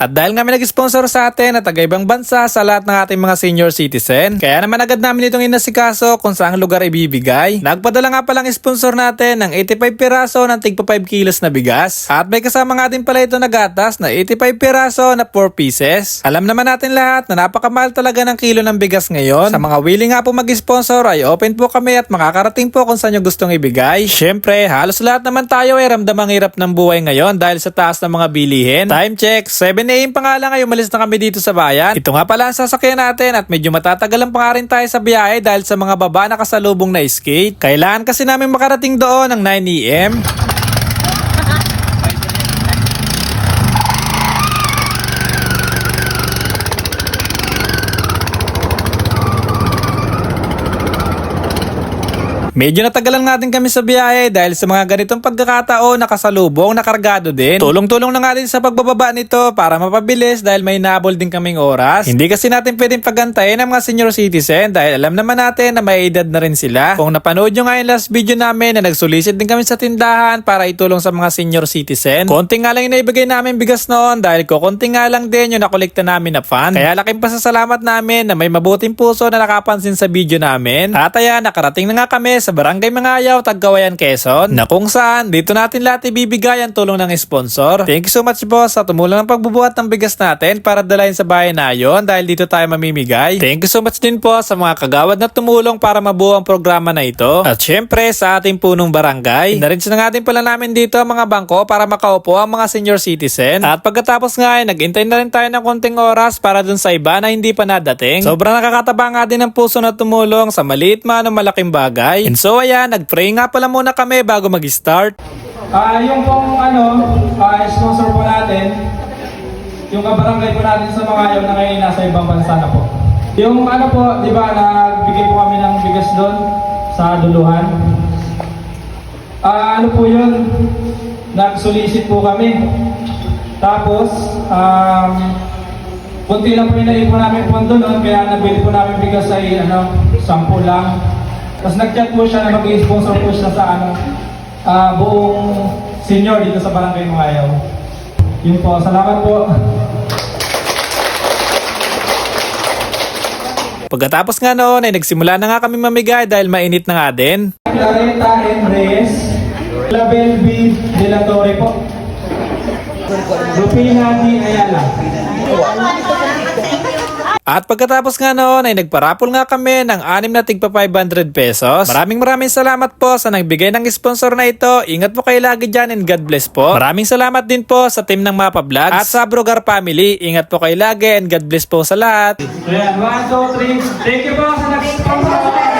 At dahil nga may nag-sponsor sa atin na taga-ibang bansa sa lahat ng ating mga senior citizen, kaya naman agad namin itong inasikaso kung saang lugar ibibigay. Nagpadala nga palang sponsor natin ng 85 piraso ng tigpa 5 kilos na bigas. At may kasama nga din pala ito na gatas na 85 piraso na 4 pieces. Alam naman natin lahat na napakamahal talaga ng kilo ng bigas ngayon. Sa mga willing nga po mag-sponsor ay open po kami at makakarating po kung saan nyo gustong ibigay. Syempre, halos lahat naman tayo ay ramdam ang hirap ng buhay ngayon dahil sa taas ng mga bilihin. Time check, 7 AM pa nga lang ay umalis na kami dito sa bayan. Ito nga pala ang sasakyan natin at medyo matatagalan pa nga rin tayo sa biyahe dahil sa mga baba na kasalubong na skate. Kailangan kasi namin makarating doon ng 9 AM. Medyo natagalan nga din kami sa biyahe dahil sa mga ganitong pagkakataon nakasalubong, nakargado din. Tulong-tulong na nga din sa pagbababa nito para mapabilis dahil may nabol din kaming oras. Hindi kasi natin pwedeng pagantayin ang mga senior citizen dahil alam naman natin na may edad na rin sila. Kung napanood nyo nga yung last video namin na nagsulisit din kami sa tindahan para itulong sa mga senior citizen, konti nga lang yung naibigay namin bigas noon dahil konti nga lang din yung nakolekta namin na fund. Kaya laking pasasalamat namin na may mabuting puso na nakapansin sa video namin. At ayan, nakarating na nga kami sa Barangay Mangayaw, Tagkawayan, Quezon, na kung saan dito natin lahat ibibigay ang tulong ng sponsor. Thank you so much po sa tumulong ng pagbubuhat ng bigas natin para dalahin sa bayan na yon dahil dito tayo mamimigay. Thank you so much din po sa mga kagawad na tumulong para mabuo ang programa na ito. At syempre sa ating punong barangay, na-arrange na nga din pala namin dito ang mga bangko para makaupo ang mga senior citizen. At pagkatapos nga ay nag-intay na rin tayo ng konting oras para dun sa iba na hindi pa nadating. Sobrang nakakataba nga din ng puso na tumulong sa maliit man o malaking bagay. And so ayan, nag-pray nga pala muna kami bago mag-start. Yung pong sponsor po natin, yung kabarangay po natin sa Mangayaw na ngayon nasa ibang bansa na po. Yung po, di ba, nagbigay po kami ng bigas doon sa Duluhan. Po yun, nag-solicit po kami. Tapos, kunti lang po yung naipon namin pondo noon, kaya nabili po namin bigas ay 10 lang. Tapos nag-chat po siya na mag-sponsor po siya sa buong senior dito sa Barangay Mangayaw. Yun po, salamat po. Pagkatapos nga noon ay nagsimula na nga kami mamigay dahil mainit na nga din. Clarenta M. Reyes, Label B. De La Torre po. Rupina D. Ayala. At pagkatapos nga noon ay nagparapol nga kami ng 6 na tigpa 500 pesos. Maraming salamat po sa nagbigay ng sponsor na ito. Ingat po kayo lagi dyan and God bless po. Maraming salamat din po sa team ng Mapa Vlogs at sa Brogar Family. Ingat po kayo lagi and God bless po sa lahat. Ayan, 1, 2, 3. Thank you po sa nag-sponsor.